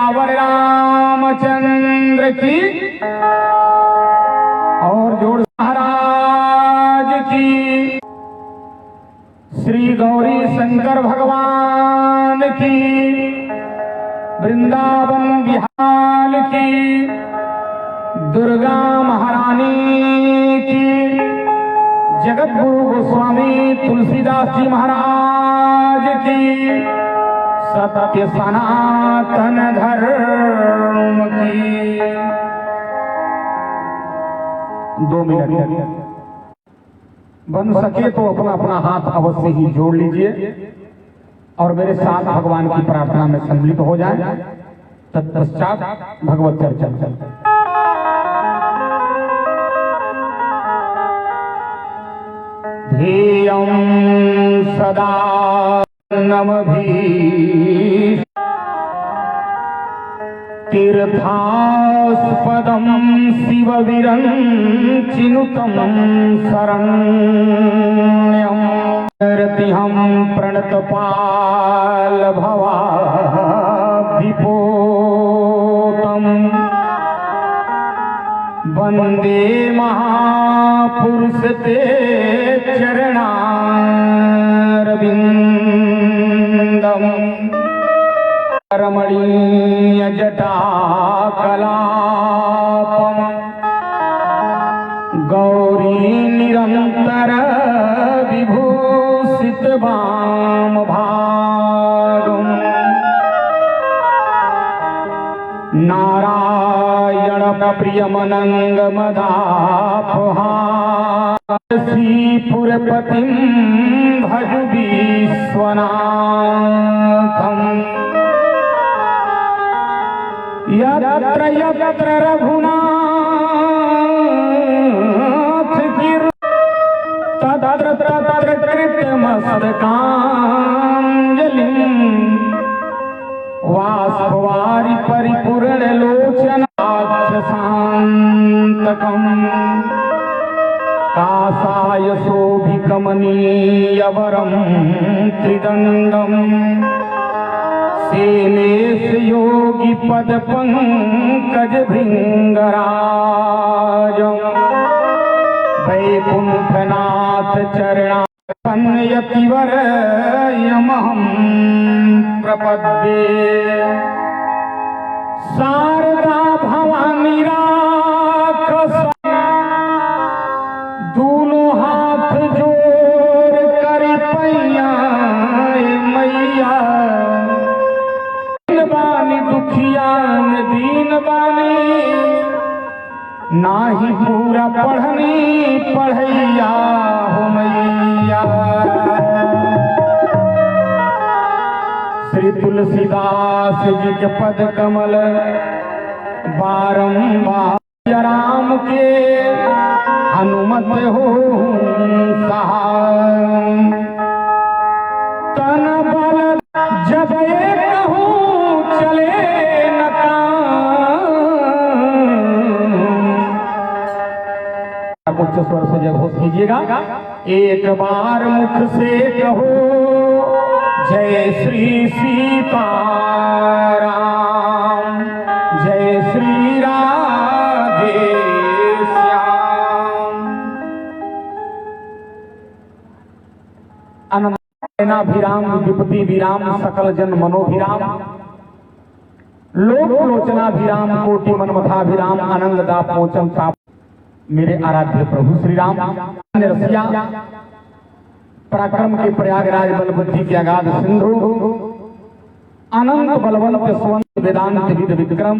सियावर रामचंद्र की और जोड़ महाराज की। श्री गौरी शंकर भगवान की, वृंदावन बिहार की, दुर्गा महारानी की, जगत गुरु गोस्वामी तुलसीदास जी महाराज की, सत्य सनातन धर्म की। 2 मिनट बन सके तो अपना अपना हाथ अवश्य ही जोड़ लीजिए और मेरे साथ भगवान की प्रार्थना में सम्मिलित हो जाए। तत्पश्चात भगवत चर्चा चलते। ध्येयं सदा नमभिः तीर्थास्पदं शिवविरञ्चिनुतं शरण्यं रतिहं प्रणतपाल भवाब्धिपोतं वन्दे महापुरुष ते चरणारविन्दम् रमणीय जटाकलापम् गौरी निरंतर विभूषित वामभागम् नारायण प्रियमनंगमदापहासीपुरपतिं भज विश्वनाथम् यत्र यत्र रघुनाथ तत्र तत्र कृतमस्तकाञ्जलिं वाष्पवारि परिपूर्ण लोचनाक्षशान्तकम् कासाय शोभिकमनीयवरं त्रिदण्डम् सेनेश योगी पद पंकज भृंगराजं वैकुंठनाथ चरणारविंदयतिवर यमहं प्रपद्ये। शारदा भवानी राखस दोनों हाथ जोड़ कर पैया मैया दुखियान दीन बानी नाही पूरा पढ़नी पढ़ैया हो मैया। श्री तुलसीदास जी के पद कमल बारंबार राम के हनुमत हो सहाय। तन बल जब एक चले न काम। उच्च स्वर से जब होश कीजिएगा, एक बार मुख से कहो जय श्री सीताराम, जय श्री राधे श्याम। अनंताभिराम विपति विराम सकल जन मनोभिराम लोक लोचनाभिराम कोटि मनमथाभिराम आनंददा पोचन ताप। मेरे आराध्य प्रभु श्री राम रसिया पराक्रम के प्रयागराज बल बुद्धि के अगाध सिंधु अनंत बलवंत स्वंत वेदांत विद विक्रम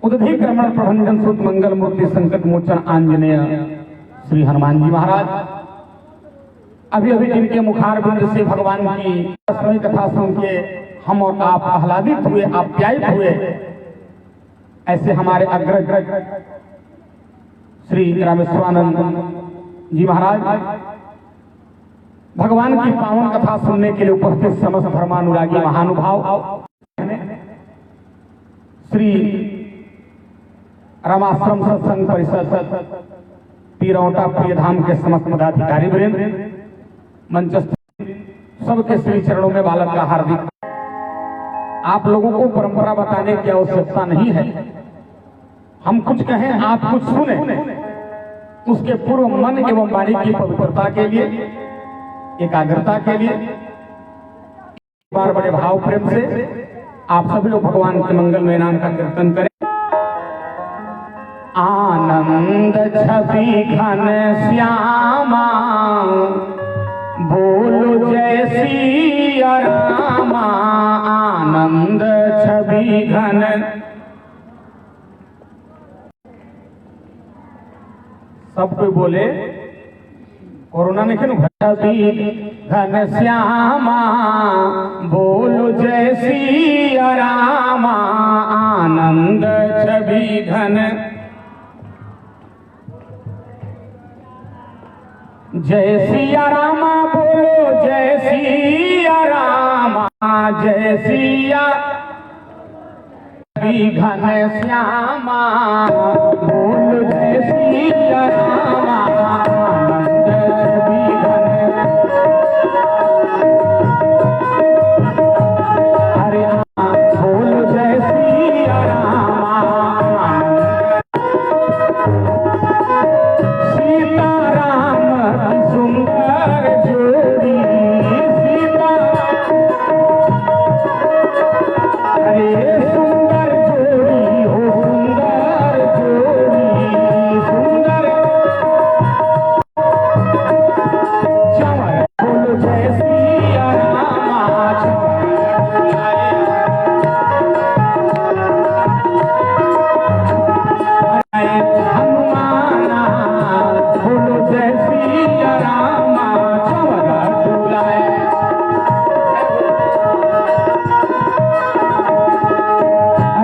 उदधिक्रमण प्रभंजन सुत मंगल मूर्ति संकट मोचन आंजनेय श्री हनुमान जी महाराज। अभी अभी जिनके मुखारबिंद से भगवान की समय कथा सुन के हम और आप आह्लादित हुए, आप्यायित हुए, ऐसे हमारे अग्रज श्री रामेश्वरानंद जी महाराज भगवान की पावन कथा सुनने के लिए उपस्थित समस्त धर्मानुरागी महानुभाव श्री रामाश्रम सत्संग परिषद पीरौटा प्रियधाम के समस्त पदाधिकारी वृंद मंचस्थ सबके श्री चरणों में बालक का हार्दिक आप लोगों को परंपरा बताने की आवश्यकता नहीं है। हम कुछ कहें, आप कुछ सुने, उसके पूर्व मन एवं वाणी की पवित्रता के लिए, एकाग्रता के लिए बार बड़े भाव प्रेम से आप सभी लोग भगवान के मंगलमय नाम का कीर्तन करें। आनंद छवि घन श्यामा बोलो जय सिया रामा। आनंद छवि घन, सब कोई बोले, कोरोना नहीं खेलू। छवि घन श्यामा बोलो जय सिया रामा। आनंद छवि घन जय सिया रामा बोलो जय सिया रामा। जय सिया घन श्यामा बोलो जय सिया रामा। आनंद छवि घन, अरे बोलो जय सिया रामा। सीताराम सुंदर जोड़ी, सीता अरे सुंदर जोड़ी हो, सुंदर जोड़ी, सुंदर चंवर बोलो जय सिया रामा। हनुमाना बोलो जय सिया रामा। चंवर डुलाए,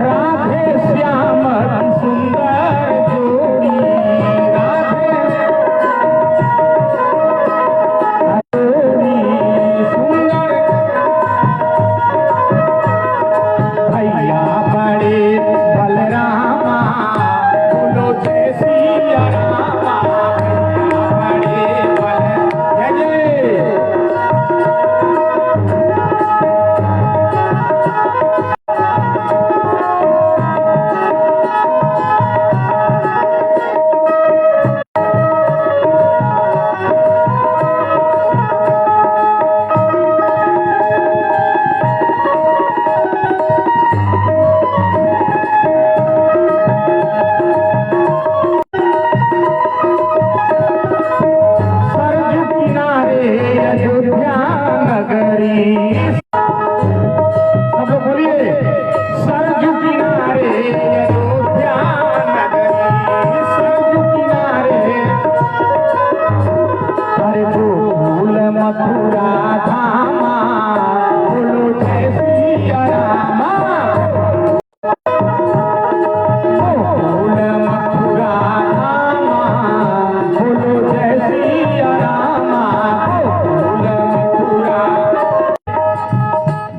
राधे श्याम सुंदर जोड़ी, राधे जोड़ी सुंदर। भैया बड़े बलरामा बोलो जय सिया रामा। भैया बड़े बल, जय जय। सरजू किनारे अयोध्या नगरी, सब लोग बोलिए। सरजू किनारे अयोध्या नगरी, सरजू किनारे, अरे गोकुल मथुरा धामा बोलो जय सिया रामा। गोकुल मथुरा धामा बोलो जय सिया रामा। गोकुल मथुरा,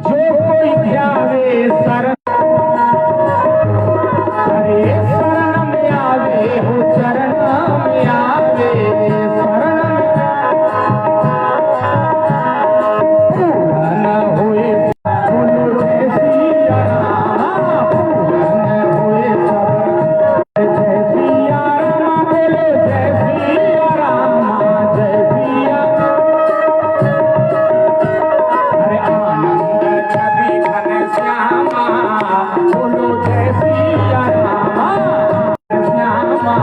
जो कोई ध्यावे शरण, अरे शरण में आवे हो, चरण में आवे, शरण में पूरन होए बोलो जय सिया रामा। पूरन होए सब, जय सिया रामा बोलो जय सिया रामा। जय सिया, अरे आनंद छवि घन श्यामा बोलो जय सिया रामा। श्यामा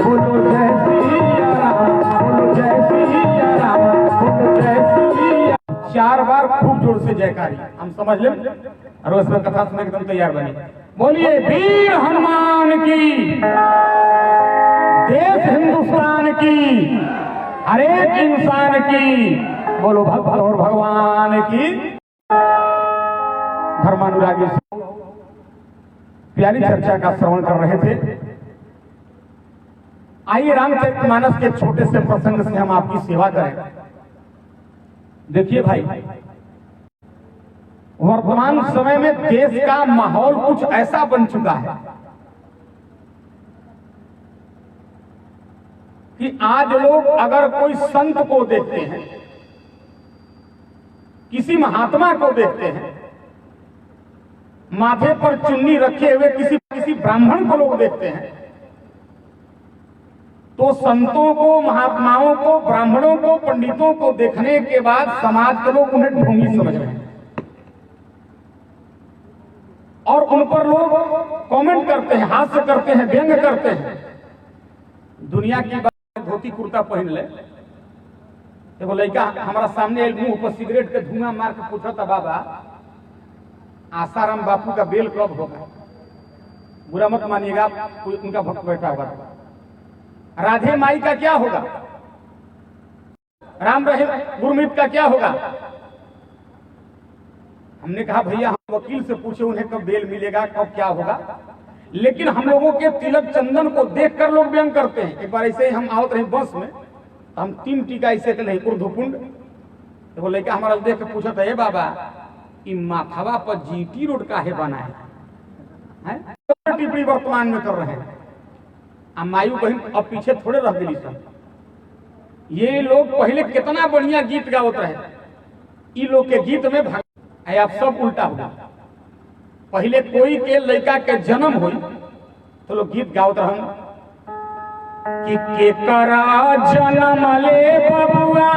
बोलो जय सिया रामा, बोलो जय सिया रामा, बोलो जय सिया। 4 बार खूब जोर से जयकारी हम समझ ले, और उसमें कथा सुनने एकदम तैयार बनी। बोलिए वीर हनुमान की, देश हिंदुस्तान की, हर एक इंसान की, बोलो भक्त और भगवान की। धर्मानुरागी प्यारी चर्चा का श्रवण कर रहे थे। आइए रामचरितमानस के छोटे से प्रसंग से हम आपकी सेवा करें। देखिए भाई, वर्तमान समय में देश का माहौल कुछ ऐसा बन चुका है कि आज लोग अगर कोई संत को देखते हैं, किसी महात्मा को देखते हैं, माथे पर चुन्नी रखे हुए किसी ब्राह्मण को लोग देखते हैं तो संतों को, महात्माओं को, ब्राह्मणों को, पंडितों को देखने के बाद समाज के लोग उन्हें ढोंगी समझ रहे हैं और उन पर लोग कमेंट करते हैं, हास्य करते हैं, व्यंग करते हैं। दुनिया की बात, धोती कुर्ता पहन ले, देखो लड़का हमारा सामने मुंह पर सिगरेट के धुआं मार के पूछा था, बाबा आसाराम बापू का बेल कब होगा? बुरा मत मानिएगा, कोई उनका भक्त बैठा हुआ था। राधे माई का क्या होगा? राम रहीम गुरमीत का क्या होगा? हमने कहा भैया हम वकील से पूछे उन्हें कब बेल मिलेगा, कब क्या होगा। लेकिन हम लोगों के तिलक चंदन को देखकर लोग व्यंग करते हैं। एक बार ऐसे ही हम आवत रहे बस में, हम 3 टीका ऐसे के नहीं उर्धुपुंड, देखो लड़का हमारा देख के पूछा था, बाबा ई माथावा पर जीटी रोड काहे बना है? टिप्पणी वर्तमान में कर रहे हैं। मायू बहन अब पीछे थोड़े रह गई सब। ये लोग पहले कितना बढ़िया गीत गावत रहे, ई लोग के गीत में भाग आप सब उल्टा हो गया। पहले कोई के लड़का के जन्म हुई तो लोग गीत गावत रहन कि केकरा जन्म ले बबुआ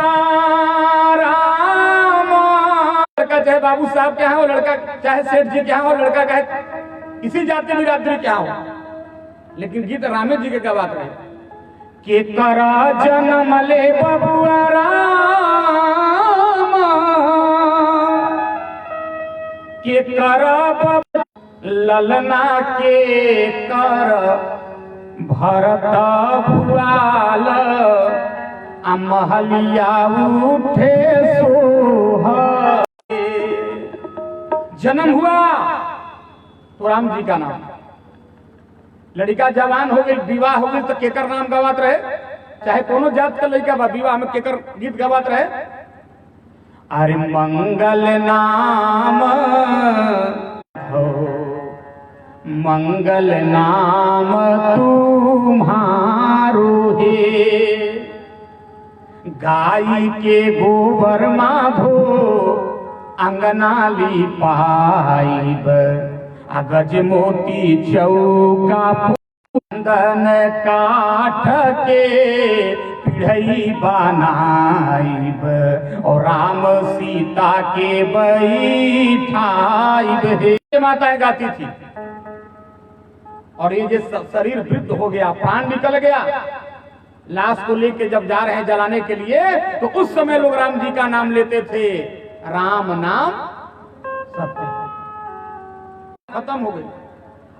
राम। लड़का चाहे बाबू साहब के यहाँ हो, लड़का चाहे सेठ जी के यहाँ हो, लड़का चाहे किसी जाति बिरादरी के यहाँ हो, लेकिन गीत रामे जी के गवात रहे। केकरा जन्म ले बबुआ राम, केकरा ललना के कर भरता भुआल, महलिया उठे सोह। जन्म हुआ तो राम जी का नाम, लड़का जवान हो गई, विवाह हो गई तो केकर नाम गवात रहे। चाहे कोनो जात का लड़का बा, विवाह में केकर गीत गवात रहे। अरे मंगल नाम हो, मंगल नाम तुम्हारो है, गाय के गोबर माधो अंगना ली पाइब, गज मोती चौका कुंदन काठ के पिढ़ई बनाइब, और राम सीता के बैठाइब। हे माताएं गाती थी। और ये जो शरीर वृद्ध हो गया, प्राण निकल गया, लाश को लेके जब जा रहे हैं जलाने के लिए, तो उस समय लोग राम जी का नाम लेते थे। राम नाम सत्य। खत्म हो गई।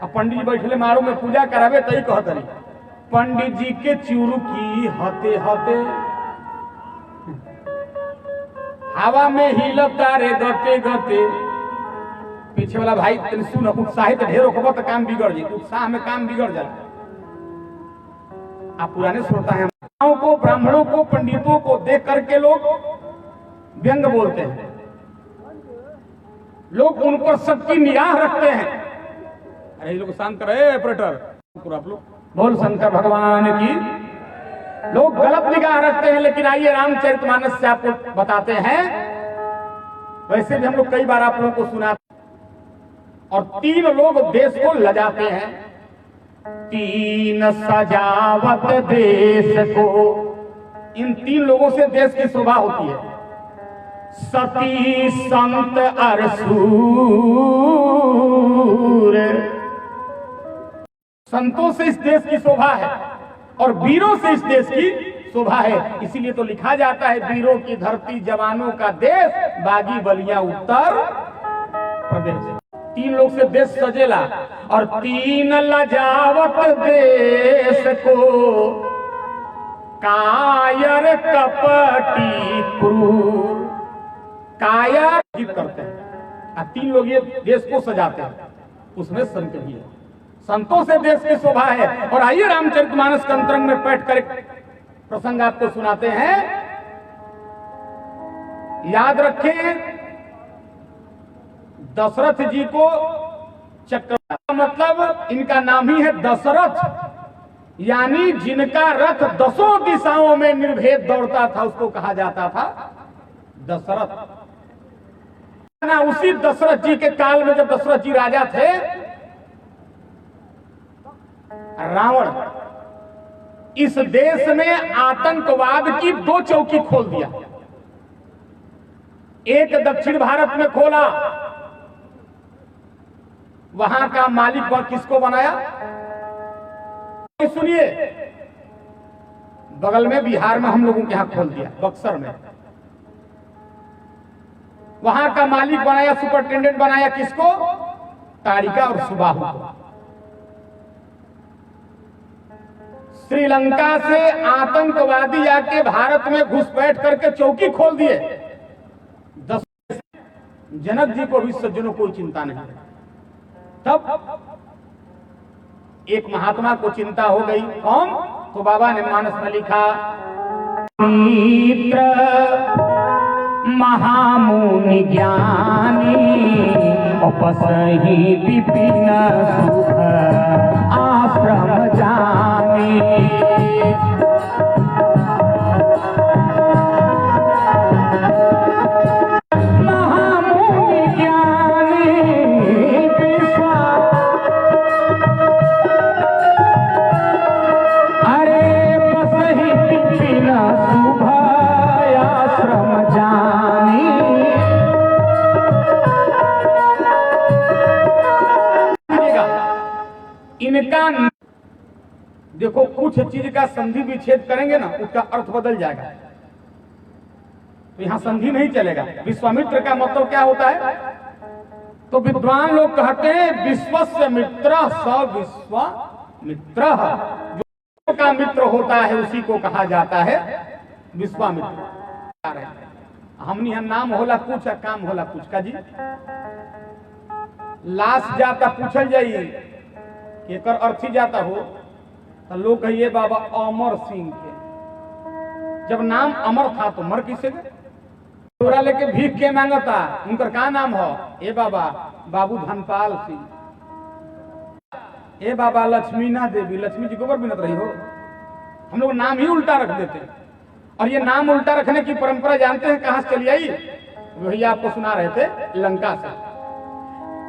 अब पंडित जी बैठले मारो में पूजा करावे तई कहत रही, पंडित जी के चुरुकी हते हते हवा में हिलता रे गते गते। पीछे वाला भाई सुन, उत्साहित ढेर होगा तो काम बिगड़ जाए, उत्साह में काम बिगड़ जाए। आप पुराने श्रोता हैं, को, ब्राह्मणों को, पंडितों को देख करके लोग व्यंग बोलते हैं, लोग उन पर सबकी निगाह रखते हैं। अरे लोग शांत रहे ऑपरेटर, आप लोग बोल शंकर भगवान की। लोग गलत निगाह रखते हैं, लेकिन आइए रामचरितमानस से आपको बताते हैं। वैसे भी हम लोग कई बार आप लोगों को सुनाते, और 3 लोग देश को लजाते हैं। 3 सजावत देश को, इन 3 लोगों से देश की शोभा होती है। सती संत अरसूर, संतों से इस देश की शोभा है और वीरों से इस देश की शोभा है। इसीलिए तो लिखा जाता है, वीरों की धरती जवानों का देश, बागी बलिया उत्तर प्रदेश। 3 लोग से देश सजेला, और 3 लजावत देश को, कायर कपटी क्रूर। कायर गीत करते हैं, 3 लोग ये देश को सजाते हैं, उसमें संत भी है। संतों से देश की शोभा है। और आइए रामचरितमानस के अंतरंग में बैठ कर प्रसंग आपको सुनाते हैं। याद रखें, दशरथ जी को चक्रवर्ती, मतलब इनका नाम ही है दशरथ, यानी जिनका रथ 10 दिशाओं में निर्भेद दौड़ता था, उसको कहा जाता था दशरथ। ना उसी दशरथ जी के काल में, जब दशरथ जी राजा थे, रावण इस देश में आतंकवाद की 2 चौकी खोल दिया। एक दक्षिण भारत में खोला, वहां का मालिक किसको बनाया? सुनिए, बगल में बिहार में हम लोगों के यहां खोल दिया, बक्सर में। वहां का मालिक बनाया, सुपरिटेंडेंट बनाया किसको? तारिका और सुबाहु को। श्रीलंका से आतंकवादी आके भारत में घुसपैठ करके चौकी खोल दिए। जनक जी को भी सज्जनों कोई चिंता नहीं। तब एक महात्मा को चिंता हो गई। कौन? तो बाबा ने मानस में लिखा, मित्र महामुनि ज्ञानी उपसहि विपिन सुख आश्रम जानी। महामुनि ज्ञानी अरे उपसहि विपिन सुख आश्रम जानी। इनका देखो, कुछ चीज का संधि विच्छेद करेंगे ना, उसका अर्थ बदल जाएगा। तो यहां संधि नहीं चलेगा। विश्वामित्र का मतलब क्या होता है? तो विद्वान लोग कहते हैं विश्वस्य मित्र स विश्वामित्र। जो का मित्र होता है उसी को कहा जाता है विश्वामित्र। हमने यहाँ नाम होला कुछ, काम होला कुछ का जी। लाश जाता पूछल जाइए एक अर्थी जाता हो तो लोग कहिए बाबा अमर सिंह के। जब नाम अमर था तो मर किसे गए? तोरा लेके भीख के मांगता, उनका का नाम हो? ए बाबा बाबू धनपाल सिंह, ए बाबा लक्ष्मीना देवी। लक्ष्मी जी गोबर बिनत रही हो। हम लोग नाम ही उल्टा रख देते हैं। और ये नाम उल्टा रखने की परंपरा जानते हैं कहां से चली आई? भैया आपको सुना रहे थे, लंका से।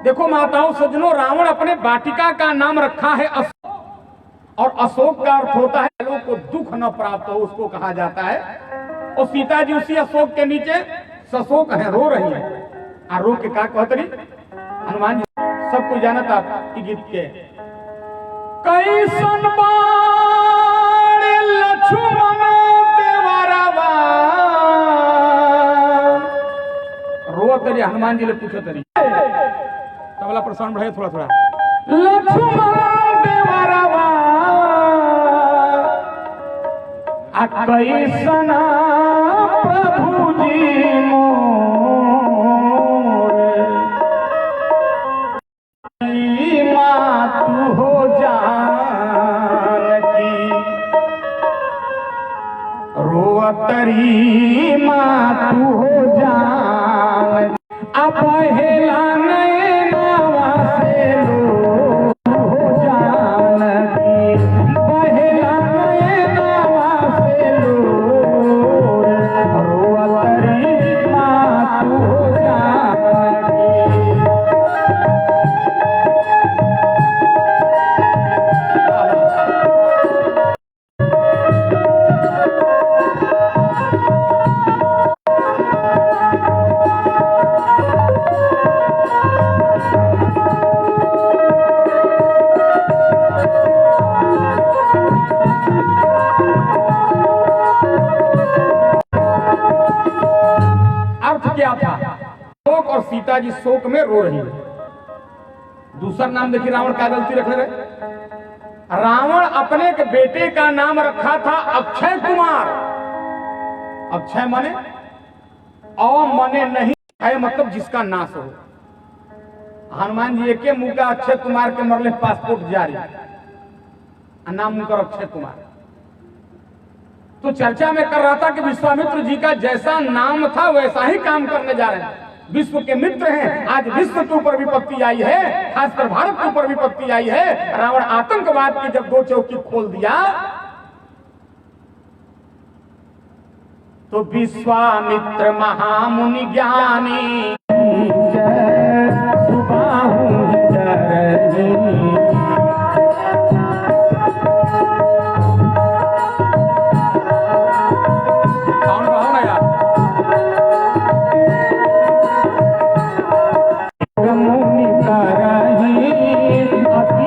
देखो माताओं सज्जनों, रावण अपने वाटिका का नाम रखा है अशोक, और अशोक का अर्थ होता है लोगों को दुख न प्राप्त हो, उसको कहा जाता है। और सीता जी उसी अशोक के नीचे सशोक है, रो रही है। आ रो के का कहतरी? हनुमान जी सब कुछ जानता आप गीत के। कैसन बाण लक्ष्मण देवरवा, रो तरी हनुमान जी ने पूछो तरी। तबला प्रसारण बढ़ाइए थोड़ा थोड़ा। लक्ष्मण देवरवा कैसना प्रभु जी मोर, मातु हो जानकी रोअतरी मातु हो जान। अपहेला नैनवा से लो हो जानकी, पहेला नैनवा से लो रोअतरी मातु हो जानकी। क्या था? शोक, और सीता जी शोक में रो रही है। दूसरा नाम देखिए रावण क्या गलती रख रहे। रावण अपने के बेटे का नाम रखा था अक्षय कुमार। अक्षय माने मने नहीं है, मतलब जिसका नाश हो। हनुमान जी एक मुंह का अक्षय कुमार के मरले पासपोर्ट जारी, नाम उनका अक्षय कुमार। तो चर्चा में कर रहा था कि विश्वामित्र जी का जैसा नाम था वैसा ही काम करने जा रहे हैं। विश्व के मित्र हैं। आज विश्व के ऊपर विपत्ति आई है, खासकर भारत के ऊपर विपत्ति आई है। रावण आतंकवाद की जब 2 चौकी खोल दिया तो विश्वामित्र महामुनि ज्ञानी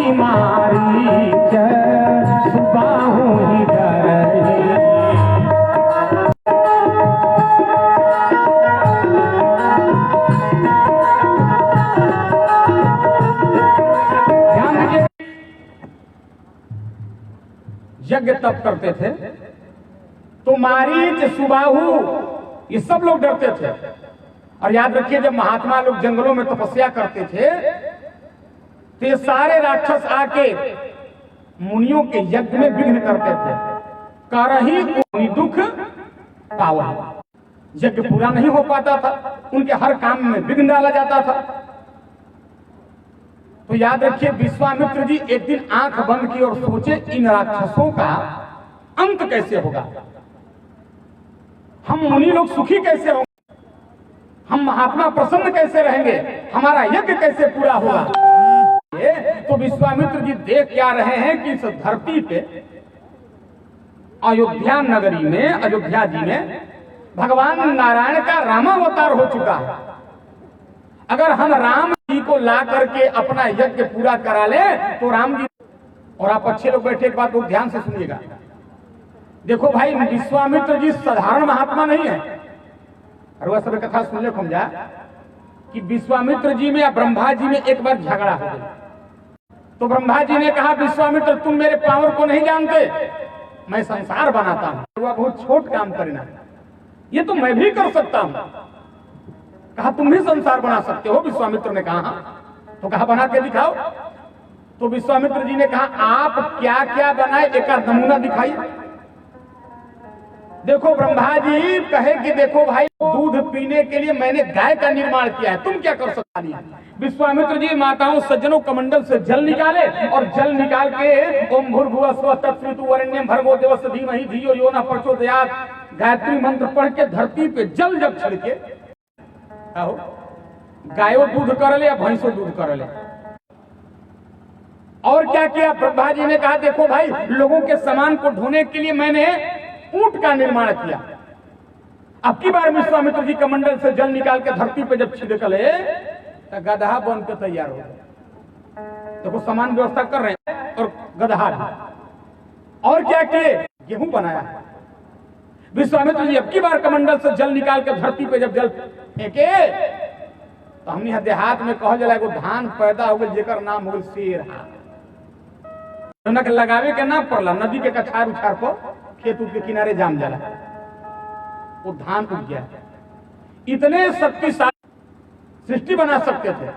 कि मारीच सुबाहु ही डरही। यज्ञ तप करते थे तो मारीच सुबाहु ये सब लोग डरते थे। और याद रखिए जब महात्मा लोग जंगलों में तपस्या करते थे तो ये सारे राक्षस आके मुनियों के यज्ञ में विघ्न करते थे। करही कोई दुख पावा, यज्ञ पूरा नहीं हो पाता था, उनके हर काम में विघ्न डाला जाता था। तो याद रखिए विश्वामित्र जी एक दिन आंख बंद की और सोचे इन राक्षसों का अंत कैसे होगा, हम मुनि लोग सुखी कैसे होंगे, हम महात्मा प्रसन्न कैसे रहेंगे, हमारा यज्ञ कैसे पूरा होगा। तो विश्वामित्र जी देख क्या रहे हैं कि इस धरती पे अयोध्या नगरी में, अयोध्या जी में भगवान नारायण का रामावतार हो चुका है। अगर हम राम जी को ला करके अपना यज्ञ पूरा करा ले तो राम जी, और आप अच्छे लोग बैठे एक बात बहुत ध्यान से सुनिएगा। देखो भाई विश्वामित्र जी साधारण महात्मा नहीं है। और वह सब कथा सुन ले जा कि विश्वामित्र जी में या ब्रह्मा जी में एक बार झगड़ा हो गया। तो ब्रह्मा जी ने कहा विश्वामित्र तुम मेरे पावर को नहीं जानते, मैं संसार बनाता हूं। वह बहुत छोट काम करना, ये तो मैं भी कर सकता हूं। कहा तुम भी संसार बना सकते हो। विश्वामित्र ने कहा तो कहा बना के दिखाओ। तो विश्वामित्र जी ने कहा आप क्या क्या बनाए एक नमूना दिखाइए। देखो ब्रह्मा जी कहे कि देखो भाई दूध पीने के लिए मैंने गाय का निर्माण किया है, तुम क्या कर सकता नहीं। विश्वामित्र जी माताओं सज्जनों कमंडल से जल निकाले और जल निकाल के ओम भूर्भुवः स्वः तत्सवितुर्वरेण्यं भर्गो देवस्य धीमहि धियो यो न प्रचोदयात् गायत्री मंत्र पढ़ के धरती पे जल जब छिड़के, गायों दूध कर ले या भैंसों दूध कर ले। और क्या किया ब्रह्मा जी ने कहा देखो भाई लोगों के सामान को ढोने के लिए मैंने ऊंट का निर्माण किया। अब की बार विश्वामित्र जी कमंडल से जल निकाल के धरती पे जब छिड़कले तो गधा बन के तैयार हो गया। देखो सामान व्यवस्था कर रहे हैं और गधा भी। और क्या किए गेहूं बनाया। विश्वामित्र जी अब की बार कमंडल से जल निकाल के धरती पे जब जल फेंके तो हमने यहाँ देहात में कहा जला धान पैदा हो गया जेकर नाम हो शेर लगावे के नाम पड़ला। नदी के कछार उछार पर खेत के किनारे जाम जाला, वो धान उग गया। इतने शक्तिशाली सृष्टि बना सकते थे,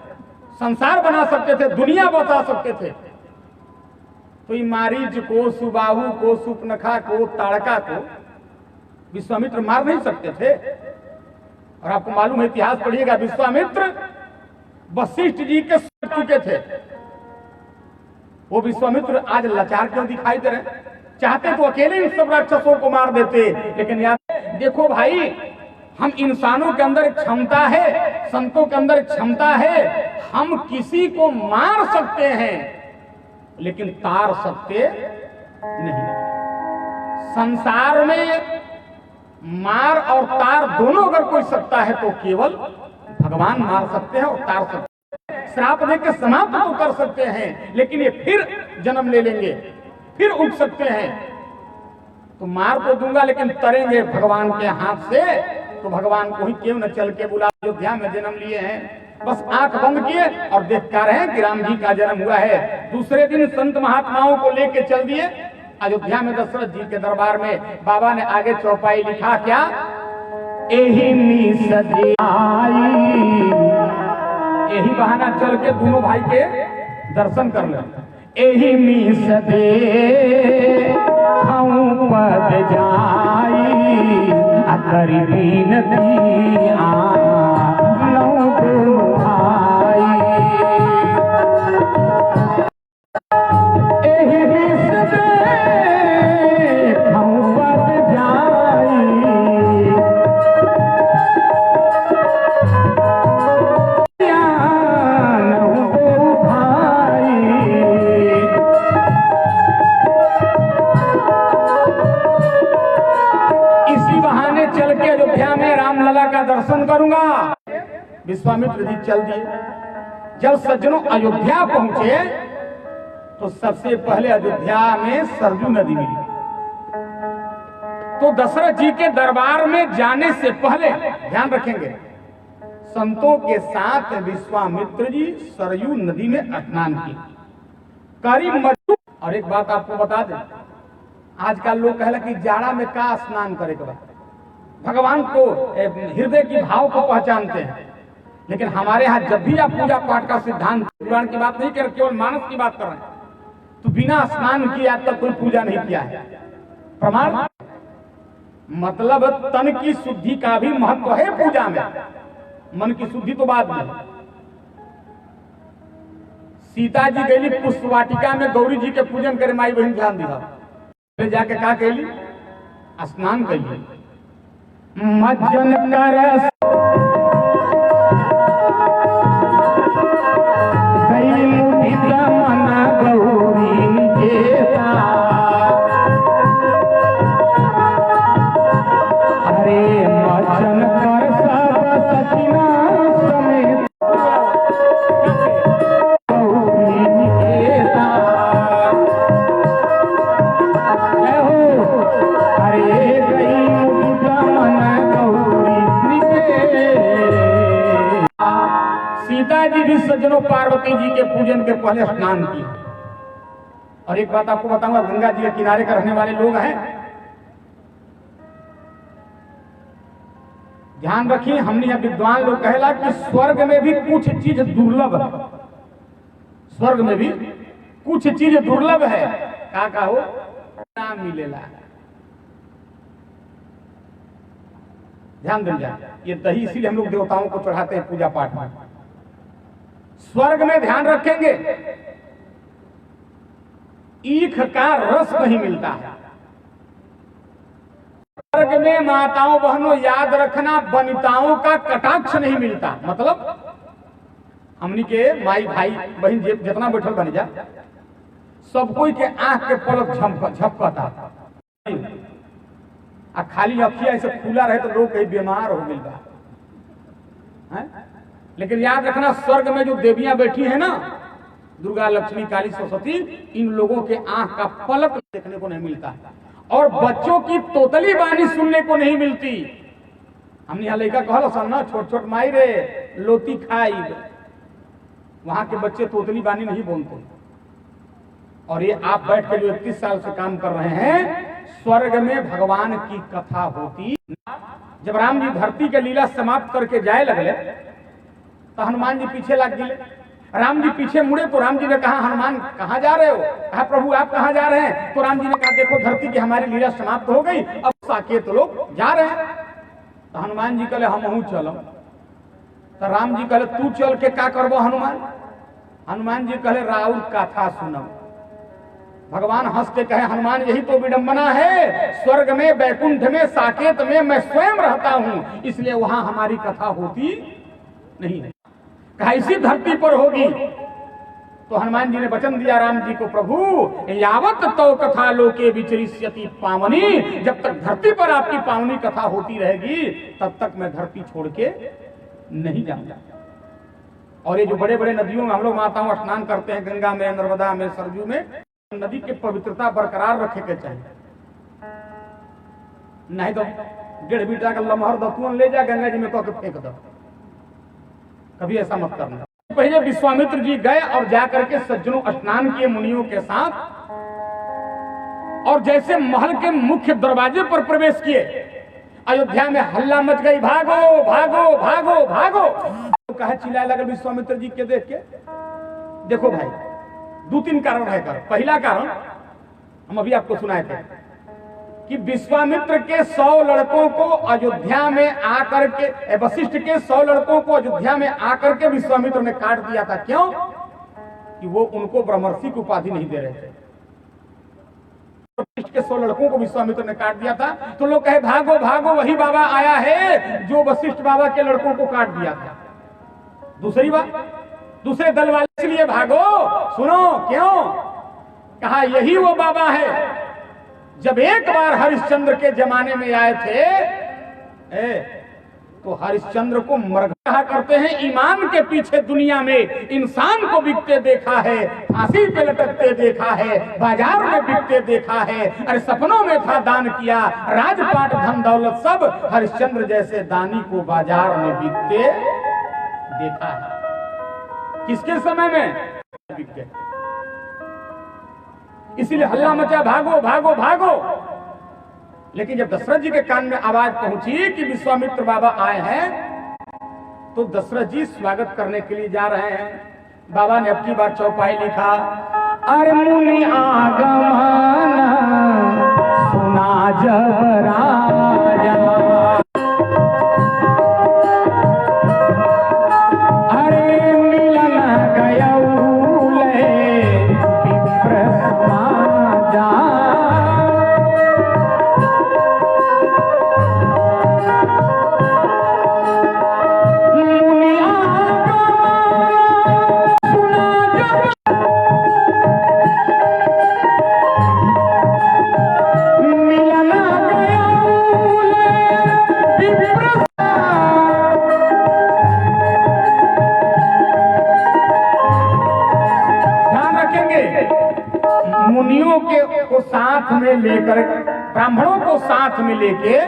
संसार बना सकते थे, दुनिया बचा सकते थे। तो ये मारीच को, सुबाहु को, सुपनखा को, ताड़का को विश्वामित्र मार नहीं सकते थे। और आपको मालूम है इतिहास पढ़िएगा विश्वामित्र वशिष्ठ जी के सट चुके थे। वो विश्वामित्र आज लाचार क्यों दिखाई दे रहे? चाहते तो अकेले इन सब राक्षसों को मार देते, लेकिन यार देखो भाई हम इंसानों के अंदर एक क्षमता है, संतों के अंदर एक क्षमता है, हम किसी को मार सकते हैं लेकिन तार सकते नहीं। संसार में मार और तार दोनों अगर कोई सकता है तो केवल भगवान मार सकते हैं और तार सकते हैं। श्राप देकर समाप्त तो कर सकते हैं लेकिन ये फिर जन्म ले लेंगे, फिर उठ सकते हैं। तो मार तो दूंगा लेकिन तरेंगे भगवान के हाथ से। तो भगवान को ही क्यों न चल के बुला, अयोध्या में जन्म लिए हैं। बस आंख बंद किए और देखता रहे कि राम जी का जन्म हुआ है। दूसरे दिन संत महात्माओं को लेके चल दिए अयोध्या में दशरथ जी के दरबार में। बाबा ने आगे चौपाई लिखा क्या, यही बहाना चल के दोनों भाई के दर्शन कर ले। एही मीस दे हम पद जाई अकरी बीनती आनो भाई। एही मीस दे हम पद जाई का दर्शन करूंगा। विश्वामित्र जी चल दिए। जब सज्जनों अयोध्या पहुंचे तो सबसे पहले अयोध्या में सरयू नदी मिली। तो दशरथ जी के दरबार में जाने से पहले ध्यान रखेंगे, संतों के साथ विश्वामित्र जी सरयू नदी में स्नान किए करीब। और एक बात आपको बता दें, आजकल लोग कहला कि जाड़ा में का स्नान करे के बाद भगवान को हृदय की भाव को पहचानते हैं, लेकिन हमारे यहाँ जब भी आप पूजा पाठ का सिद्धांत, पुराण की बात नहीं कर, केवल मानस की बात कर रहे हैं, तो बिना स्नान किए आज तक कोई पूजा नहीं किया है। प्रमाण मतलब तन की शुद्धि का भी महत्व है पूजा में, मन की शुद्धि तो बाद में। सीता जी गई पुष्प वाटिका में गौरी जी के पूजन करे, माई बहन ध्यान दिया, जाके का कैली स्नान कैली, मज्जन कर सज्जनों पार्वती जी के पूजन के पहले स्नान किया। और एक बात आपको बताऊंगा, गंगा जी के किनारे का रहने वाले लोग हैं, ध्यान रखिए, हमने यह विद्वान लोग कहला कि स्वर्ग में भी कुछ चीज दुर्लभ है, स्वर्ग में भी कुछ चीज दुर्लभ है, का हो नाम मिलेला। ध्यान दीजिए, ये दही इसीलिए हम लोग देवताओं को चढ़ाते हैं पूजा पाठ में। स्वर्ग में ध्यान रखेंगे ईख का रस नहीं मिलता है। स्वर्ग में माताओं बहनों याद रखना, वनिताओं का कटाक्ष नहीं मिलता। मतलब हमनी के माई भाई बहन जितना बैठल बन जा, सब कोई के आंख के पलक झपकता, आ खाली अखिया ऐसे खुला रहे तो लोग कहीं बीमार हो गई बा। लेकिन याद रखना, स्वर्ग में जो देवियां बैठी है ना, दुर्गा, लक्ष्मी, काली, सरस्वती, इन लोगों के आंख का पलक देखने को नहीं मिलता, और बच्चों की तोतली बानी सुनने को नहीं मिलती। हमने यहाँ लड़का कहल सन ना, छोट छोट माई रे लोती खाई, वहां के बच्चे तोतली बानी नहीं बोलते। और ये आप बैठ के जो 31 साल से काम कर रहे हैं, स्वर्ग में भगवान की कथा होती। जब राम जी धरती के लीला समाप्त करके जाए लगले, तो हनुमान जी पीछे लग गए। राम जी पीछे मुड़े तो राम जी ने कहा, हनुमान कहाँ जा रहे हो? कहा, प्रभु आप कहाँ जा रहे हैं? तो राम जी ने कहा, देखो धरती की हमारी लीला समाप्त हो गई, अब साकेत लोग जा रहे हैं। तो हनुमान जी कहले, हम चलो। तो राम जी कहले, तू चल के क्या करबो हनुमान? हनुमान जी कहले, राउर कथा सुनो। भगवान हंस के कहे, हनुमान यही तो विडंबना है, स्वर्ग में, बैकुंठ में, साकेत में मैं स्वयं रहता हूं, इसलिए वहां हमारी कथा होती नहीं है। कहा इसी धरती पर होगी। तो हनुमान जी ने वचन दिया राम जी को, प्रभु यावत तो कथा लोके विचरिष्यति पावनी, जब तक धरती पर आपकी पावनी कथा होती रहेगी तब तक मैं धरती छोड़ के नहीं जाऊंगा। और ये जो बड़े बड़े नदियों में हम लोग माताओं स्नान करते हैं, गंगा में, नर्मदा में, सरयू में, नदी की पवित्रता बरकरार रखे के चाहिए। नहीं तो 1.5 मीटर का लमहर दतुअन ले जा गंगा जी में तो फेंक दो, कभी ऐसा मत करना। पहले विश्वामित्र जी गए और जाकर के सज्जनों स्नान किए मुनियों के साथ, और जैसे महल के मुख्य दरवाजे पर प्रवेश किए, अयोध्या में हल्ला मच गई, भागो भागो भागो भागो। तो कहा चिल्लाए लगे विश्वामित्र जी के देख के। देखो भाई, 2-3 कारण है। पहला कारण हम अभी आपको सुनाए थे कि विश्वामित्र के 100 लड़कों को अयोध्या में आकर के, वशिष्ठ के 100 लड़कों को अयोध्या में आकर के विश्वामित्र ने काट दिया था। क्यों? कि वो उनको ब्रह्मर्षि की उपाधि नहीं दे रहे थे। वशिष्ठ के 100 लड़कों को विश्वामित्र ने काट दिया था। तो लोग कहे, भागो भागो, वही बाबा आया है जो वशिष्ठ बाबा के लड़कों को काट दिया था। दूसरी बात, दूसरे दल वाले इसलिए भागो, सुनो क्यों? कहा यही वो बाबा है जब एक बार हरिश्चंद्र के जमाने में आए थे, तो हरिश्चंद्र को मरघट कहा करते हैं। ईमान के पीछे दुनिया में इंसान को बिकते देखा है, फांसी पे लटकते देखा है, बाजार में बिकते देखा है, अरे सपनों में था दान किया, राजपाट धन दौलत सब, हरिश्चंद्र जैसे दानी को बाजार में बिकते देखा है। किसके समय में बिक गए, इसीलिए हल्ला मचा, भागो भागो भागो। लेकिन जब दशरथ जी के कान में आवाज पहुंची कि विश्वामित्र बाबा आए हैं, तो दशरथ जी स्वागत करने के लिए जा रहे हैं। बाबा ने अब की बार चौपाई लिखा, अरे मुनि आगमन सुना जब राजा, अरे मिलन गयऊ ले विप्र समाजा, मुनियों के को साथ में लेकर, ब्राह्मणों को साथ में लेके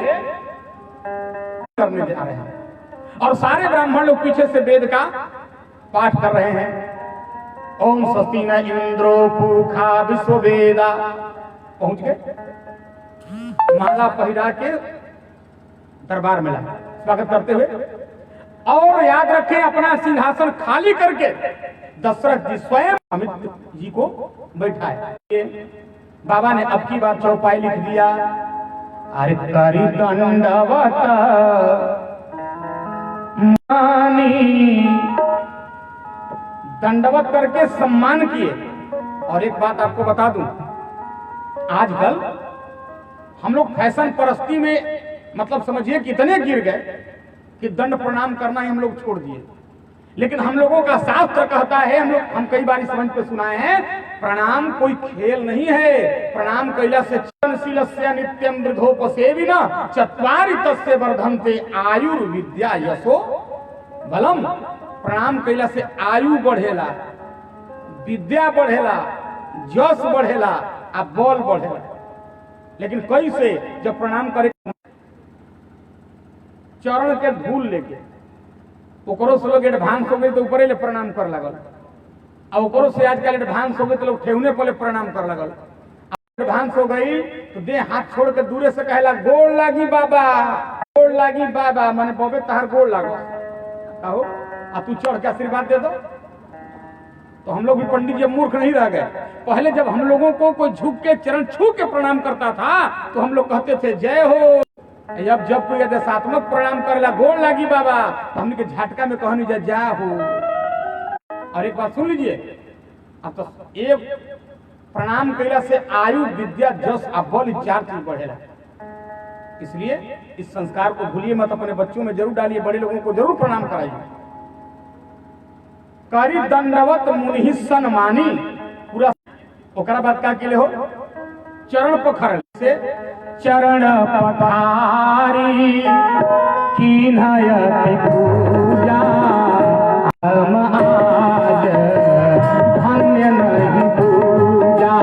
करने जा रहे हैं। और सारे ब्राह्मण लोग पीछे से वेद का पाठ कर रहे हैं। ओम स्वस्ति न इंद्रो पूखा विश्ववेदा। पहुंच गए, माला पहिरा के दरबार में लाए स्वागत करते हुए। और याद रखें, अपना सिंहासन खाली करके दशरथ जी स्वयं अमित जी को बैठाए। बाबा ने अब की बार चौपाई लिख दिया, अरे करी दंडवत मानी, दंडवत करके सम्मान किए। और एक बात आपको बता दूं, आजकल हम लोग फैशन परस्ती में मतलब समझिए कितने गिर गए कि दंड प्रणाम करना ही हम लोग छोड़ दिए। लेकिन हम लोगों का शास्त्र कहता है, हम कई बार इस मंच पे सुनाए हैं, प्रणाम कोई खेल नहीं है। प्रणाम कैला से चरणशीलस्य नित्यम वृद्धोपसेविना चत्वारि तस्य वर्धन्ते आयुर्विद्या यशो बलम। प्रणाम कैला से आयु बढ़ेला, विद्या बढ़ेला, यश बढ़ेला, आ बल बढ़ेला। लेकिन कैसे, जब प्रणाम करे चरण के धूल लेके, ओकरो से लोग एडवांस हो गए तो ऊपर ले प्रणाम कर लगल, और ओकरो से आजकल एडवांस हो गए तो लोग ठेहुने पहले प्रणाम कर लगल। एडवांस हो गई तो दे हाथ छोड़ के दूरे से कहला गोड़ लागी बाबा, गोड़ लागी बाबा, माने बबे तहार गोड़ लागो, कहो आ तू चढ़ के आशीर्वाद दे दो। तो हम लोग भी पंडित जी मूर्ख नहीं रह गए। पहले जब हम लोगों को कोई झुक के चरण छू के प्रणाम करता था तो हम लोग कहते थे जय हो। अब जब कोई देशात्मक प्रणाम करेला गोड़ लागी बाबा, तो हमने के झटका में कहनी जा हो। और एक बात सुन लीजिए, अब तो एक प्रणाम कैला से आयु विद्या जस और बल 4 चीज बढ़ेला। इसलिए इस संस्कार को भूलिए मत, अपने बच्चों में जरूर डालिए, बड़े लोगों को जरूर प्रणाम कराइए। करी दंडवत मुनि सन्मानी, पूरा ओकरा बात का के लिए हो, चरण पखर से चरण पखारी कीन्हयति पूजा, हम आज धन्य नहीं पूजा।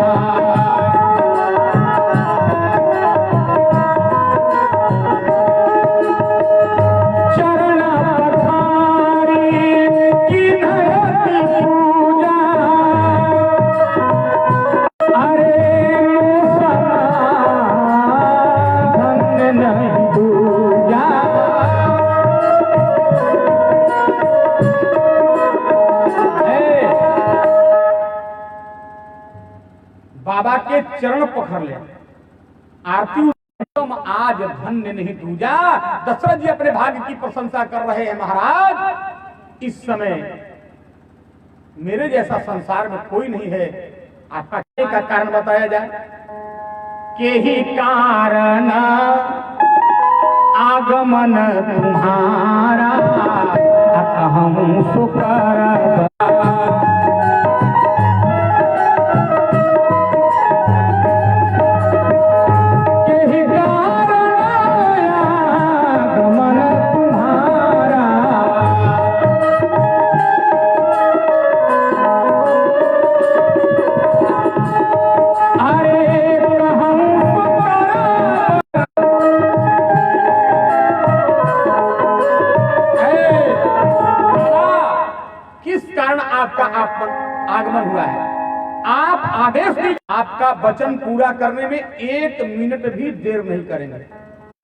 चरण पखारी कीन्हयति पूजा, अरे बाबा के चरण पकड़ ले, आरती आज धन्य नहीं दूजा। दशरथ जी अपने भाग्य की प्रशंसा कर रहे हैं, महाराज इस समय मेरे जैसा संसार में कोई नहीं है। आपका का कारण बताया जाए, के ही कारण आगमन तुम्हारा, हम सुकर के ही कारण आगमन तुम्हारा। आगमन हुआ है। आप आदेश दीजिए, आपका वचन पूरा करने में 1 मिनट भी देर नहीं करेंगे,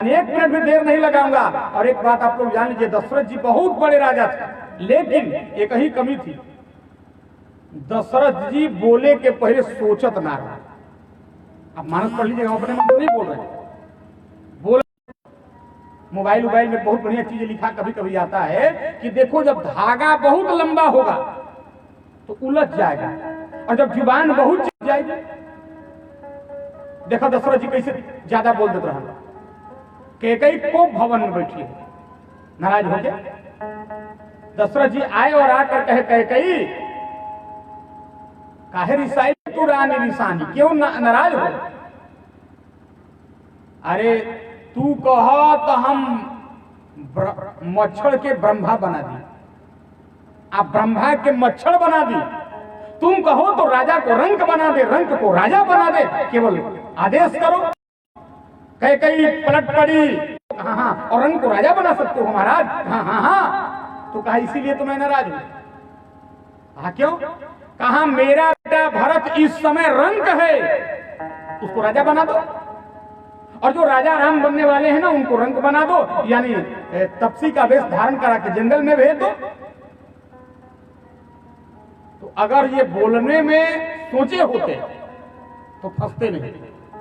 1 मिनट भी देर नहीं लगाऊंगा। और एक बात आप लोग जान लीजिए, दशरथ जी बहुत बड़े राजा थे, लेकिन एक ही कमी थी, दशरथ जी बोले के पहले सोचत ना रहा। आप मानस पढ़ लीजिएगा, अपने मन से नहीं बोल रहे, बोल मोबाइल में बहुत बढ़िया चीजें लिखा कभी कभी आता है कि देखो जब धागा बहुत लंबा होगा तो उलझ जाएगा, और जब जुबान बहुत चिप जाएगी। देखो दशरथ जी कैसे ज्यादा बोल देते रहे, कैकेयी को भवन में बैठी है, नाराज हो गया। दशरथ जी आए और आकर कहे, कैकेयी काहे रिसाई तू रानी रिसानी, क्यों नाराज हो? अरे तू कहो तो हम मच्छर के ब्रह्मा बना दी, आप ब्रह्मा के मच्छर बना दी। तुम कहो तो राजा को रंक बना दे, रंक को राजा बना दे, केवल आदेश करो। कैकेयी पलट पड़ी, हाँ, और रंक को राजा बना सकते हो महाराज? हाँ। तो कहा इसीलिए तो मैं नाराज हूं। कहा क्यों? कहा मेरा बेटा भरत इस समय रंक है, उसको राजा बना दो, और जो राजा राम बनने वाले हैं ना उनको रंक बना दो, यानी तपसी का वेश धारण करा के जंगल में भेज दो। तो अगर ये बोलने में सोचे होते तो फंसते नहीं।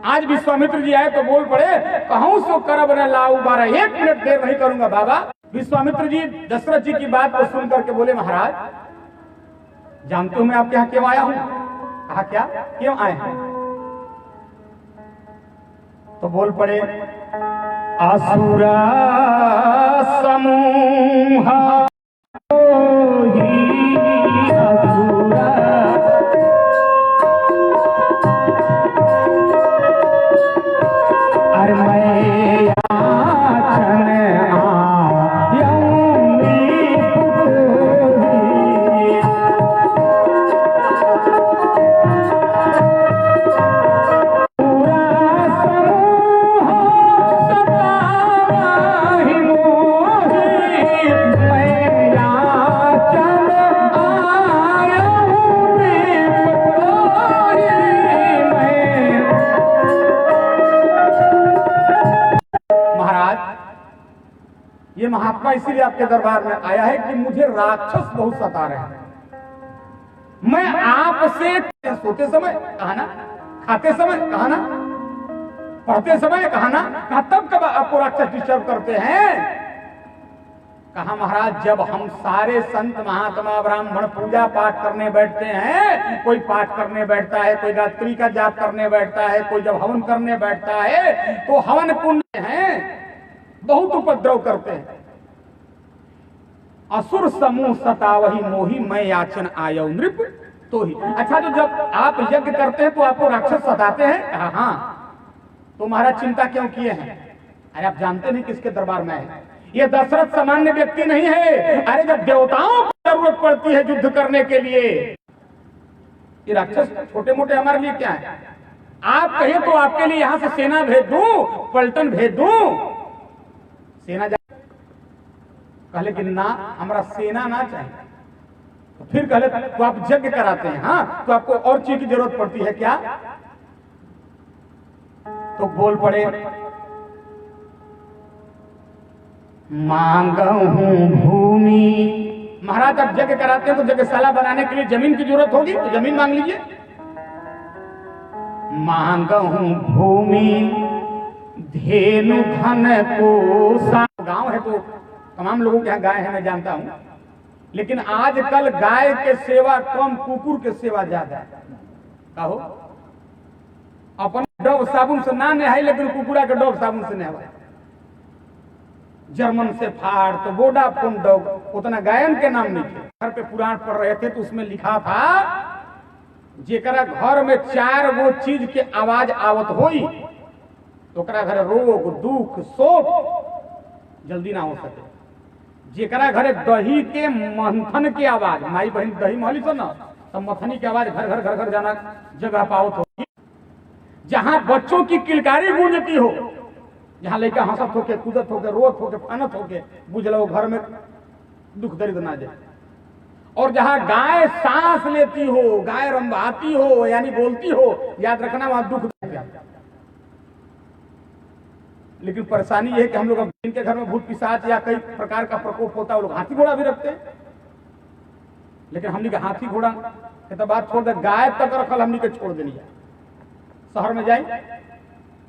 आज विश्वामित्र जी आए तो बोल पड़े, कहूं सो करब न लाऊ बारा, 1 मिनट देर नहीं करूंगा बाबा। विश्वामित्र जी दशरथ जी की बात को सुन करके बोले, महाराज जानते हो मैं आपके यहाँ क्यों आया हूं? कहा क्या, क्यों आए हैं? तो बोल पड़े, असुरा समूह ये महात्मा इसीलिए आपके दरबार में आया है कि मुझे राक्षस बहुत सता रहे हैं। मैं आपसे सोते समय कहा ना, खाते समय कहा ना, पढ़ते समय कहा ना, कहा तब कब आपको राक्षस डिस्टर्ब करते हैं? कहा महाराज जब हम सारे संत महात्मा ब्राह्मण पूजा पाठ करने बैठते हैं, कोई पाठ करने बैठता है, कोई गायत्री का जाप करने बैठता है, कोई जब हवन करने बैठता है तो हवन कुंड हैं बहुत उपद्रव करते हैं। असुर समूह सतावही मोही, मैं याचन आयो नृप तो ही। अच्छा, जो जब आप यज्ञ करते हैं तो आपको राक्षस सताते हैं? कहा हाँ। तो महाराज चिंता क्यों किए हैं? अरे आप जानते नहीं किसके दरबार में है? ये दशरथ सामान्य व्यक्ति नहीं है। अरे जब देवताओं को जरूरत पड़ती है युद्ध करने के लिए, ये राक्षस छोटे मोटे हमारे लिए क्या है? आप कहिए तो आपके लिए यहां से सेना भेज दूं, पलटन भेज दूं, सेना जा कहले कि ना, हमारा सेना ना चाहिए। तो फिर कहले तो आप यज्ञ कराते हैं, हाँ, तो आपको और चीज की जरूरत पड़ती है क्या? तो बोल पड़े, मांगहूं भूमि। महाराज आप यज्ञ कराते हैं तो यज्ञशाला बनाने के लिए जमीन की जरूरत होगी, तो जमीन मांग लीजिए। मांगहूं भूमि धेनु धन को। गांव है तो तमाम लोगों के यहाँ गाय है, मैं जानता हूं, लेकिन आजकल गाय के सेवा कम, कुकुर के सेवा ज्यादा है। कहो अपन डब साबुन से ना नहाई, लेकिन कुकुरा के डब साबुन से नहाए। जर्मन से फाड़ तो वोडाफोन डॉग, उतना गायन के नाम नहीं थे। घर पे पुराण पढ़ रहे थे तो उसमें लिखा था, जेकरा घर में 4 गो चीज के आवाज आवत होई तो घर रोग दुख शोक जल्दी ना हो सके। जेकरा घरे दही के मंथन की आवाज, माई बहन दही महली तो ना, तब मथनी की आवाज घर घर जाना जगह पावत होगी। जहां बच्चों की किलकारी गूंजती हो, जहां लड़का हंसत होके कूदत होके रोत होके फानत होके, बुझ लो घर में दुख दर्द ना जाए। और जहां गाय सांस लेती हो, गाय रंभाती हो यानी बोलती हो, याद रखना वहां दुख है। लेकिन परेशानी यह है कि हम लोग अब जिनके घर में भूत पिशाच या कई प्रकार का प्रकोप होता है वो लोग हाथी घोड़ा भी रखते हैं। लेकिन हमने के हाथी घोड़ा के तो बात छोड़ दे, गाय तक रखल हमने के छोड़ देनी है। शहर में जाए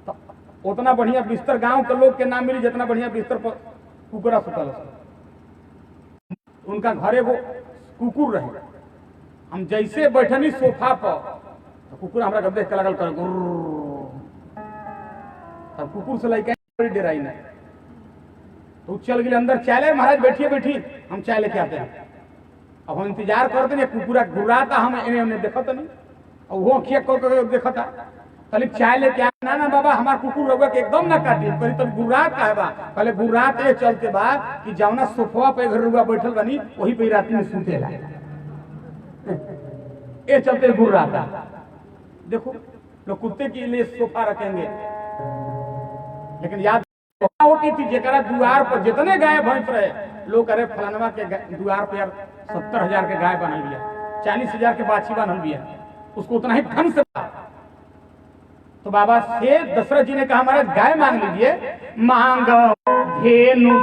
तो उतना बढ़िया बिस्तर गांव के लोग के नाम मिली जितना बढ़िया बिस्तर पर कुकुरा सुतल। उनका घरे वो कुकुर रहे, हम जैसे बैठनी सोफा पर तो कुकुर हमरा के देख के लगल कर गुर्र। तब कुकुर से लइका बड़ी डराई ना, तो चल गए अंदर। चाय ले महाराज, बैठिए बैठी, हम चाय लेके आते हैं। अब हम इंतजार करते नहीं, कुकुरा गुर्राता, हम इन्हें हमने देखा तो नहीं, और वो अखिया को देखा था। कल चाय लेके आ, ना ना बाबा हमार कुकुर रहुआ के एकदम ना काटी, कहीं तब गुर्रात का है बा। पहले गुर्रात ये चलते बा कि जवना सोफा पे घर रहुआ बैठल बनी वही पे रात में सूते ला, ये चलते गुर्राता। देखो लोग कुत्ते के लिए सोफा रखेंगे, लेकिन याद होती थी जेकरा द्वार पर जितने गाय भैंस रहे, लोग अरे फलानवा के द्वार पर यार 70,000 के गाय बनल बिया, 40,000 के बाछी बनल बिया, उसको उतना ही धन से। तो बाबा से दशरथ जी ने कहा महाराज गाय मांग लीजिए। मांगो धेनु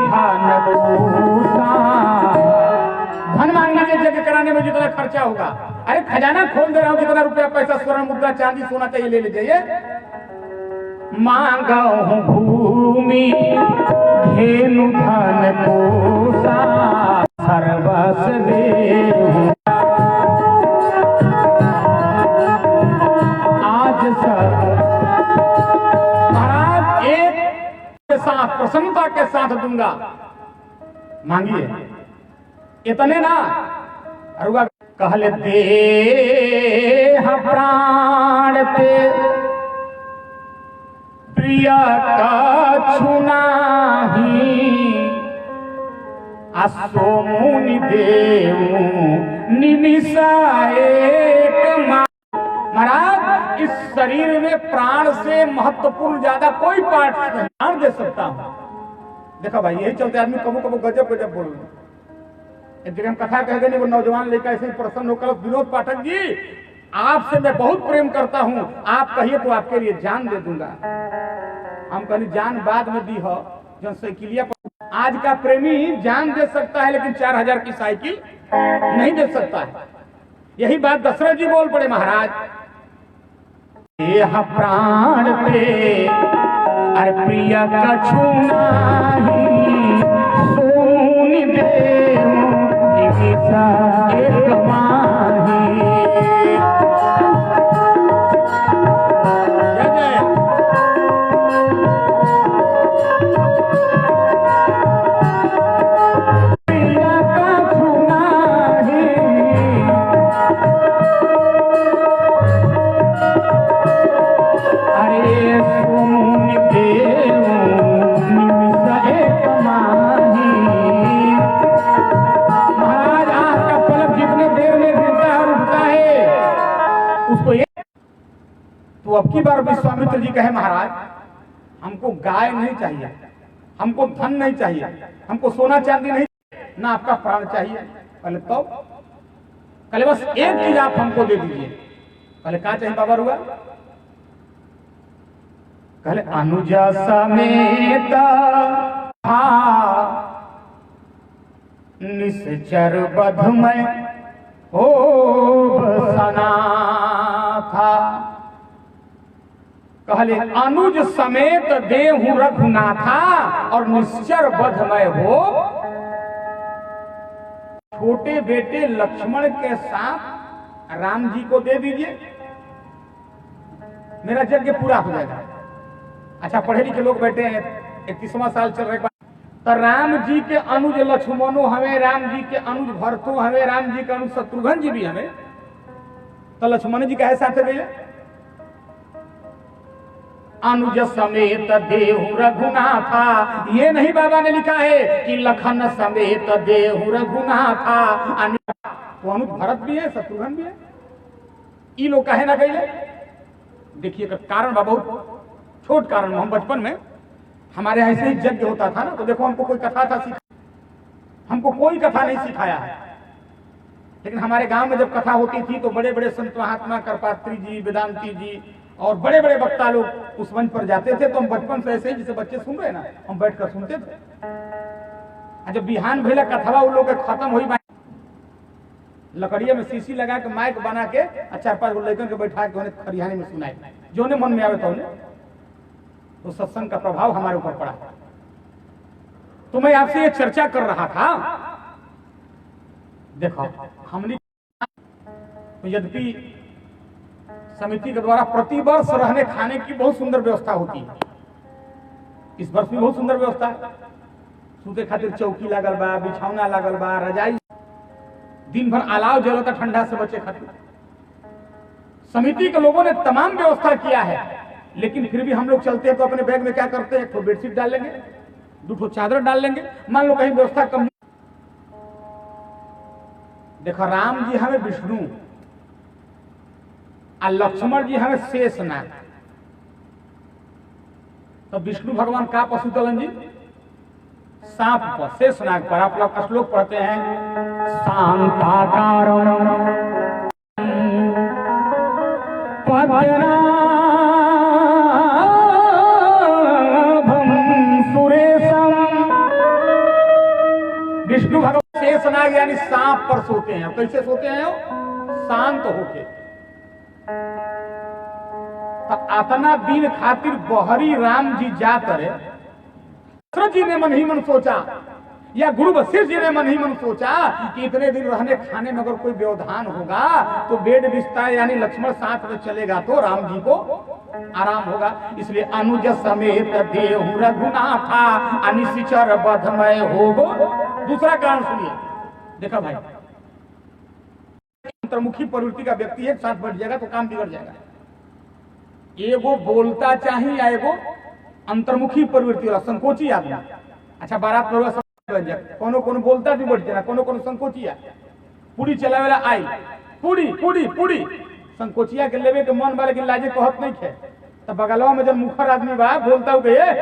धन मांग लीजिए, यज्ञ कराने में जितना खर्चा होगा। अरे खजाना खोल दे रहा हूं, जितना रुपया पैसा स्वर्ण मुद्रा चांदी सोना चाहिए ले लीजिए। मांगो भूमि धेनु धन कोसा सर्वस देहु आज सब। महाराज एक के साथ प्रसन्नता के साथ दूंगा, मांगिए। इतने ना अरुआ कहले दे प्राण ते प्रिय का छुनाही असो मुनि देव निमिषा एक। महाराज इस शरीर में प्राण से महत्वपूर्ण ज्यादा कोई पार्ट नहीं प्राण दे सकता हूं। देखो भाई यही चलते आदमी कबो कबो गजब गजब बोल रहे। एक जगह हम कथा कह गए, वो नौजवान लड़का ऐसे ही प्रसन्न होकर विनोद पाठक जी आपसे मैं बहुत प्रेम करता हूं, आप कहिए तो आपके लिए जान दे दूंगा। हम कहनी जान बाद में दी हो, जब साइकिलिया पर आज का प्रेमी जान दे सकता है लेकिन 4000 की साइकिल नहीं दे सकता है। यही बात दशरथ जी बोल पड़े महाराज यह प्राण पे अरे प्रिय कछु नाही सोनी देहु निमिषा एक माही। जय जय। प्रिय कछु नाही अरे सोनी देहु निमिषा एक माही। महाराज आपका पलक जितने देर में गिरता है और उठता है उसको तो अब की बार विश्वामित्र जी कहे महाराज हमको गाय नहीं चाहिए, हमको धन नहीं चाहिए, हमको सोना चांदी नहीं, ना आपका प्राण चाहिए। पहले तो पहले बस एक चीज आप हमको दे दीजिए। पहले क्या चाहिए बाबा रुआ? पहले अनुजा समेत निश्चर बध में हो बसना था। कहले अनुज समेत देहु रघुनाथा और निश्चर बध में हो। छोटे बेटे लक्ष्मण के साथ राम जी को दे दीजिए, मेरा यज्ञ पूरा हो जाएगा। अच्छा पढ़े लिखे लोग बैठे हैं, 31वां साल चल रहे, तो राम जी के अनुज लक्ष्मणों हमें, राम जी के अनुज भरतों हमें, राम जी के अनुज शत्रुघ्न जी भी हमें, तो लक्ष्मण जी कहे साथ गए अनुज समेत देहु रघुनाथा। ये नहीं बाबा ने लिखा है कि लखन समेत देहु रघुनाथा। तो अनुज भरत भी है शत्रुघ्न भी है, ये लोग कहे ना गए। देखिए कारण बहुत छोट कारण। हम बचपन में हमारे ऐसे ही यज्ञ होता था ना, तो देखो हमको कोई कथा था हमको कोई कथा नहीं सिखाया है। लेकिन हमारे गांव में जब कथा होती थी तो बड़े बड़े संत महात्मा करपात्री जी, वेदांती जी और बड़े बड़े वक्ता लोग उस मंच पर जाते थे। तो हम बचपन से ऐसे ही जैसे बच्चे सुन रहे ना, हम बैठकर सुनते थे। जब बिहान भैया कथवा उन लोग खत्म हुई, लकड़िया में शीशी लगा के माइक बना के 4-5 लड़कन के बैठा के उन्हें खरिहाने में सुनाए, जो उन्हें मन में आवे तो उन्हें, तो सत्संग का प्रभाव हमारे ऊपर पड़ा। तो मैं आपसे ये चर्चा कर रहा था, देखो हमने तो यद्यपि समिति के द्वारा प्रतिवर्ष रहने खाने की बहुत सुंदर व्यवस्था होती है, इस वर्ष भी बहुत सुंदर व्यवस्था है। सूते खातिर चौकी लागल बा, बिछौना लागल बा, रजाई, दिन भर अलाव जलता ठंडा से बचे खातिर। समिति के लोगों ने तमाम व्यवस्था किया है, लेकिन फिर भी हम लोग चलते हैं तो अपने बैग में क्या करते हैं, एक तो बेडशीट डाल लेंगे, 2 चादर डाल लेंगे। मान लो कहीं व्यवस्था कम, देखो राम जी हमें विष्णु और लक्ष्मण जी हमें शेषनाग। तो विष्णु भगवान का पशु चलन जी, सांप पर, शेषनाग पर। आप लोग श्लोक पढ़ते हैं, शांताकारं पद्मनाभं सुरेशम। विष्णु भगवान शेषनाग यानी सांप पर सोते हैं। कैसे सोते हैं? शांत होके। तो अतना दिन खातिर बहरी राम जी जात रहे, दशरथ जी ने मन ही मन सोचा, या गुरु वशिष्ठ जी ने मन ही मन सोचा कि इतने दिन रहने खाने में अगर कोई व्यवधान होगा तो बेड बिस्तर यानी लक्ष्मण साथ में चलेगा तो राम जी को आराम होगा। इसलिए अनुज समेत देहु रघुनाथा अनिश्चर बधमय होगो। दूसरा कारण सुनिए, देखा भाई, अंतर्मुखी प्रवृत्ति का व्यक्ति एक साथ बैठ जाएगा तो काम बिगड़ जाएगा। एगो बोलता चाहिए या एगो अंतर्मुखी प्रवृत्ति वाला संकोची आदमी। अच्छा, बारात में बन जाए, कोनो कोनो बोलता भी बैठ जाए, कोनो कोनो संकोचिया। पूरी चलावेला आई, पूरी पूरी पूरी संकोचिया के लेवे के मन बा, लेकिन लाजे कहत नहीं खे। तो बगलवा में जब मुखर आदमी बा बोलता हो गए,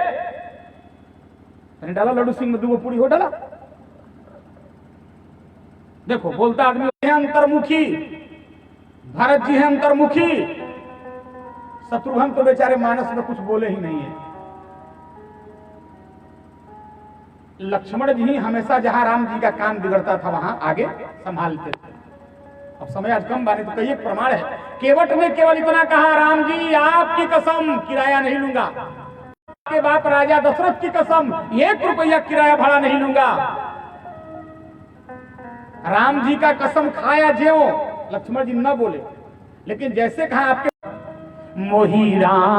डाला लड्डू सिंह में 2 पूरी हो डाला। देखो बोलता आदमी है अंतर्मुखी, भरत जी है अंतर्मुखी, शत्रुघ्न तो बेचारे मानस में कुछ बोले ही नहीं है। लक्ष्मण जी हमेशा जहां राम जी का काम बिगड़ता था वहां आगे संभालते थे। अब समय आज कम बाने तो कई प्रमाण है। केवट ने केवल इतना कहा, राम जी आपकी कसम किराया नहीं लूंगा, आपके बाप राजा दशरथ की कसम 1 रुपया किराया भाड़ा नहीं लूंगा। राम जी का कसम खाया ज्यों, लक्ष्मण जी न बोले, लेकिन जैसे कहा आपके मोही राम